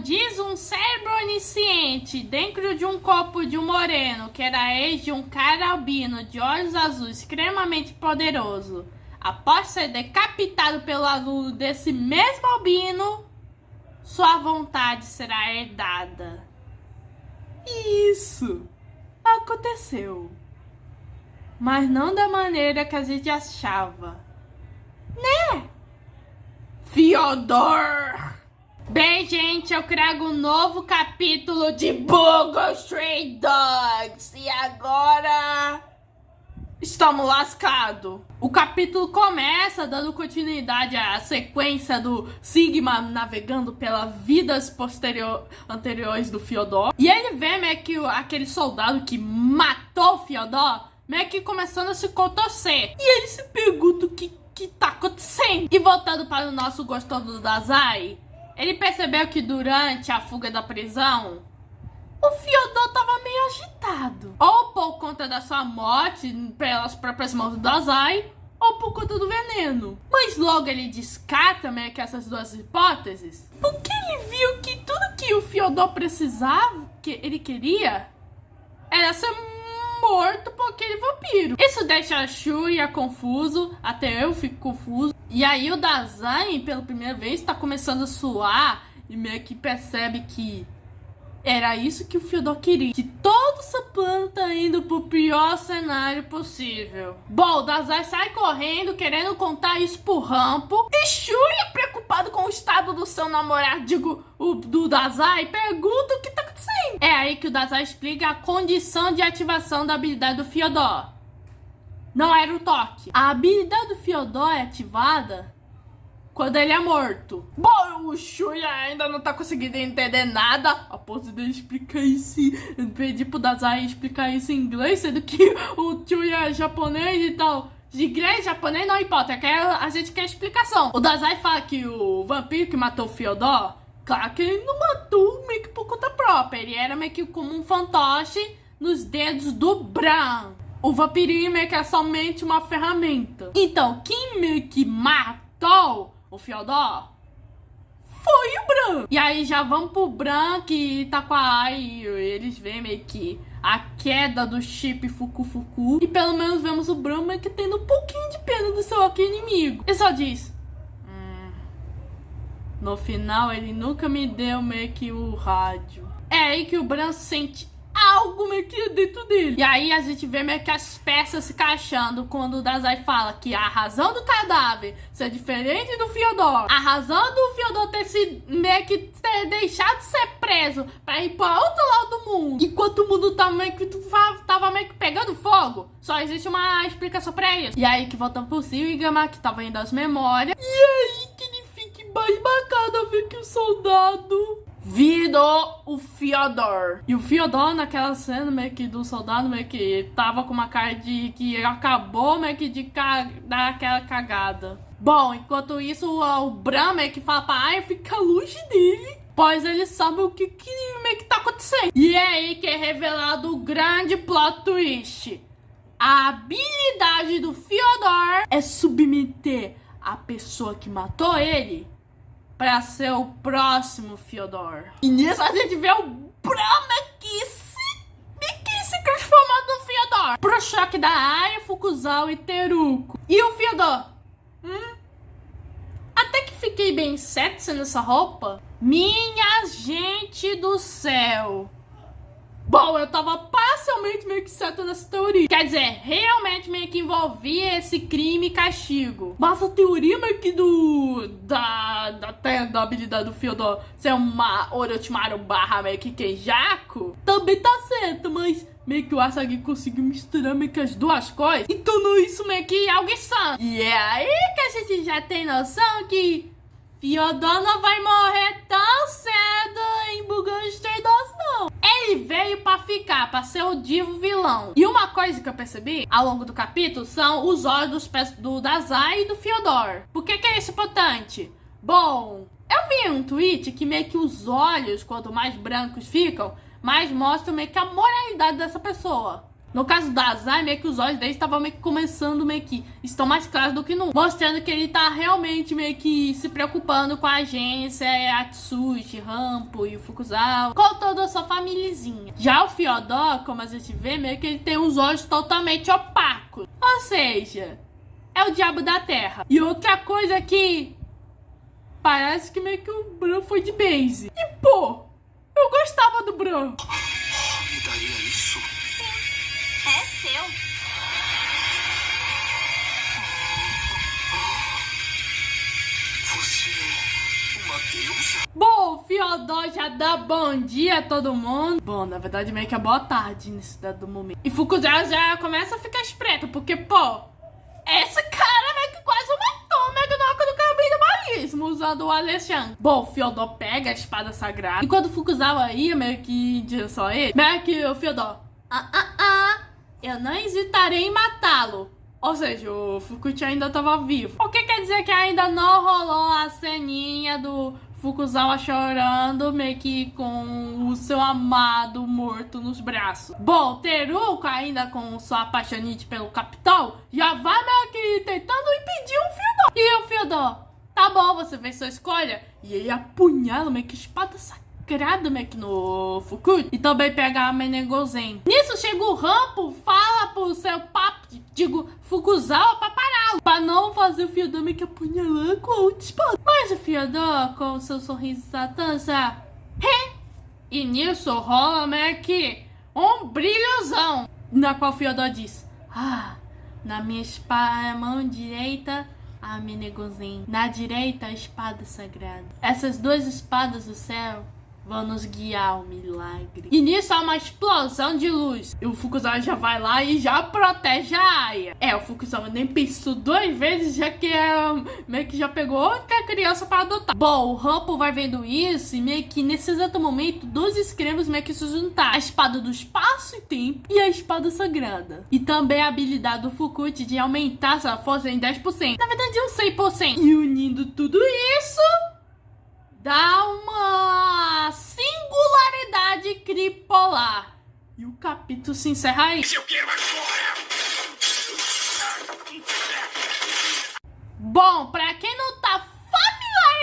diz um cérebro onisciente dentro de um corpo de um moreno, que era ex de um cara albino de olhos azuis extremamente poderoso, após ser decapitado pelo aluno desse mesmo albino, sua vontade será herdada. Isso aconteceu, mas não da maneira que a gente achava, né, Fyodor? Bem, gente, eu trago um novo capítulo de Bungo Stray Dogs e agora estamos lascados. O capítulo começa dando continuidade à sequência do Sigma navegando pelas vidas anteriores do Fyodor. E ele vê meio que aquele soldado que matou o Fyodor meio que começando a se contorcer. E ele se pergunta o que tá acontecendo. E voltando para o nosso gostoso Dazai, ele percebeu que durante a fuga da prisão, o Fyodor tava meio agitado. Ou por conta da sua morte pelas próprias mãos do Dazai, ou por conta do veneno. Mas logo ele descarta meio que essas duas hipóteses, porque ele viu que tudo que o Fyodor precisava, que ele queria, era ser morto por aquele vampiro. Isso deixa a Shuya confuso, até eu fico confuso. E aí o Dazai, pela primeira vez, tá começando a suar e meio que percebe que era isso que o Fyodor queria. Que todo esse plano tá indo pro pior cenário possível. Bom, o Dazai sai correndo, querendo contar isso pro Rampo. E Shuya, preocupado com o estado do seu namorado, do Dazai, pergunta o que tá acontecendo. É aí que o Dazai explica a condição de ativação da habilidade do Fyodor. Não era o toque. A habilidade do Fyodor é ativada quando ele é morto. Bom, o Shuya ainda não tá conseguindo entender nada. A ponto dele explicar isso, pedir pro Dazai explicar isso em inglês, sendo que o Shuya é japonês e tal. De inglês, japonês, não importa, a gente quer explicação. O Dazai fala que o vampiro que matou o Fyodor, claro que ele não matou meio que por conta própria. Ele era meio que como um fantoche nos dedos do Bran. O vampirinho meio que é somente uma ferramenta. Então, quem meio que matou o Fyodor foi o Bran. E aí já vamos pro Bran, que tá com a Ai, e eles veem meio que a queda do chip Fuku. E pelo menos vemos o Bran meio que tendo um pouquinho de pena do seu inimigo. Ele só diz: no final ele nunca me deu meio que o rádio. É aí que o Bran sente algo meio que dentro dele. E aí a gente vê meio que as peças se encaixando quando o Dazai fala que a razão do cadáver ser diferente do Fyodor, a razão do Fyodor ter sido meio que ter deixado de ser preso pra ir para outro lado do mundo, enquanto o mundo tava meio que pegando fogo, só existe uma explicação pra isso. E aí que voltamos pro Sigma, que tava indo às memórias, e aí que ele fica mais bacana a ver que o soldado virou o Fyodor. E o Fyodor, naquela cena meio que do soldado, meio que tava com uma cara de que acabou meio que de dar aquela cagada. Bom, enquanto isso, o Bran meio que fala pra Ai ficar longe dele, pois ele sabe o que meio que tá acontecendo. E é aí que é revelado o grande plot twist. A habilidade do Fyodor é submeter a pessoa que matou ele pra ser o próximo Fyodor. E nisso a gente vê o Bran que se transformando no Fyodor, pro choque da Aya, Fukuzao e Teruko. E o Fyodor? Até que fiquei bem sexy nessa roupa. Minha gente do céu. Bom, eu tava parcialmente meio que certo nessa teoria. Quer dizer, realmente meio que envolvia esse crime e castigo. Mas a teoria meio que da habilidade do Fyodor ser uma Orochimaru barra meio que Kenjaku também tá certo, mas meio que o Asagi conseguiu misturar meio que as duas coisas e tornou isso meio que algo insano. E é aí que a gente já tem noção que Fyodor não vai morrer tão cedo em Bungo Stray Dogs, não. Ele veio pra ficar, pra ser o divo vilão. E uma coisa que eu percebi ao longo do capítulo são os olhos do Dazai e do Fyodor. Por que é isso importante? Bom, eu vi um tweet que meio que os olhos, quanto mais brancos ficam, mais mostram meio que a moralidade dessa pessoa. No caso da Azai, meio que os olhos dele estavam meio que começando, meio que estão mais claros do que nunca. Mostrando que ele tá realmente meio que se preocupando com a agência, Atsushi, Rampo e o Fukuzawa, com toda a sua famíliazinha. Já o Fyodor, como a gente vê, meio que ele tem os olhos totalmente opacos. Ou seja, é o diabo da terra. E outra coisa que parece que meio que o Bran foi de base. E pô, eu gostava do Bran. Me daria isso? É seu. Você é uma deusa? Bom, o Fyodor já dá bom dia a todo mundo. Bom, na verdade meio que é boa tarde nesse dado momento. E Fukuzawa já começa a ficar esperto, porque pô, esse cara meio que quase matou o Meganoka do Carabinho usando o Alexandre. Bom, o Fyodor pega a espada sagrada. E quando o Fukuzawa ia meio que em direção a ele, meio que o Fyodor, eu não hesitarei em matá-lo. Ou seja, o Fukuchi ainda estava vivo. O que quer dizer que ainda não rolou a ceninha do Fukuzawa chorando, meio que com o seu amado morto nos braços. Bom, Teruka, ainda com sua apaixonite pelo capitão, já vai meio que tentando impedir o Fyodor. E o Fyodor, tá bom, você fez sua escolha. E ele apunhala meio que espada sagrada meio que no Fukuchi. E também pega a Menegozen. Nisso chega o Rampo, fala pro seu papo, digo, Fukuzawa pra pará-lo. Pra não fazer o Fyodor meio que apunhalar com a outra espada. Mas o Fyodor, com seu sorriso satã, já... E nisso rola meio que um brilhozão. Na qual o Fyodor diz, na minha mão direita, a Menegozen. Na direita, a espada sagrada. Essas duas espadas do céu vão nos guiar ao milagre. E nisso há uma explosão de luz. E o Fukuzawa já vai lá e já protege a Aya. O Fukuzawa nem pensou 2 vezes, já que meio que já pegou outra criança para adotar. Bom, o Rampo vai vendo isso e meio que nesse exato momento, 2 extremos meio que se juntaram. A espada do espaço e tempo e a espada sagrada. E também a habilidade do Fukuchi de aumentar sua força em 10%. Na verdade, um 100%. E unindo tudo isso, dá uma singularidade cripolar. E o capítulo se encerra aí. Eu quero agora! Bom, pra quem não tá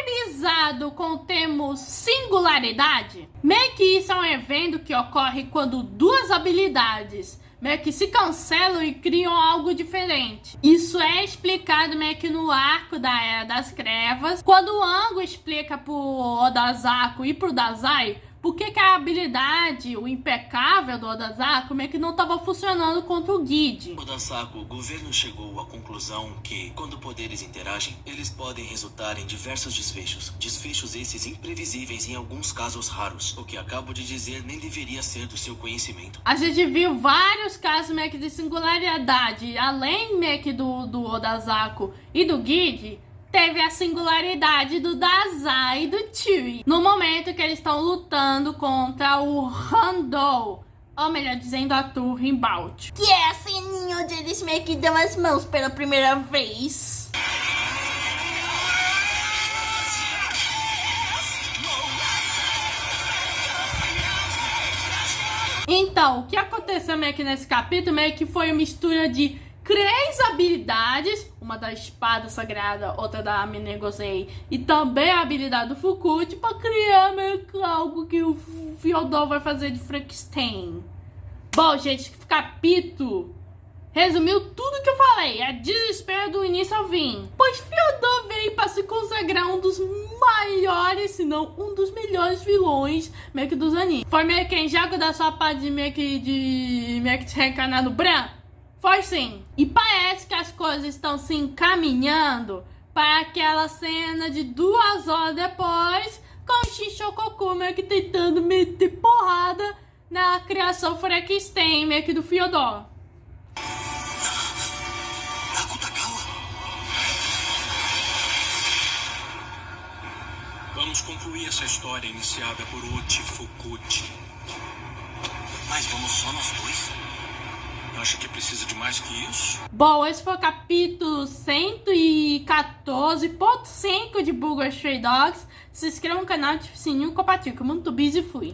familiarizado com o termo singularidade, meio que isso é um evento que ocorre quando 2 habilidades meio que se cancelam e criam algo diferente. Isso é explicado meio que no arco da Era das Trevas, quando o Ango explica pro Odazaku e pro Dazai por que a habilidade, o impecável do Odazaku, meio que não estava funcionando contra o Guide. Odazaku, o governo chegou à conclusão que, quando poderes interagem, eles podem resultar em diversos desfechos. Desfechos esses imprevisíveis em alguns casos raros. O que acabo de dizer nem deveria ser do seu conhecimento. A gente viu vários casos meio que de singularidade. Além meio que do Odazaku e do Guide, teve a singularidade do Dazai e do Chewie. No momento que eles estão lutando contra o Handou, ou melhor dizendo, a Turrimbaut. Que é a ceninha onde eles meio que dão as mãos pela primeira vez. Então, o que aconteceu meio que nesse capítulo meio que foi uma mistura de 3 habilidades, uma da espada sagrada, outra da Menegozen e também a habilidade do Fukuchi para criar meio que algo que o Fyodor vai fazer de Frankenstein. Bom, gente, capítulo resumiu tudo que eu falei, é desespero do início ao fim. Pois Fyodor veio para se consagrar um dos maiores, se não um dos melhores vilões meio que dos animes. Foi meio que em jogo da sua parte de meio que reencarnar no Bran. Foi sim. E parece que as coisas estão se encaminhando para aquela cena de 2 horas depois, com o Shinchokoku meio que tentando meter porrada na criação Frankenstein meio que do Fyodor. Nakutagawa? Vamos concluir essa história iniciada por Uchi Fukuchi. Mas vamos só nós 2? Acha que precisa de mais que isso? Bom, esse foi o capítulo 114.5 de Bungo Stray Dogs. Se inscreva no canal, ative o sininho e compartilhe, que eu muito busy fui.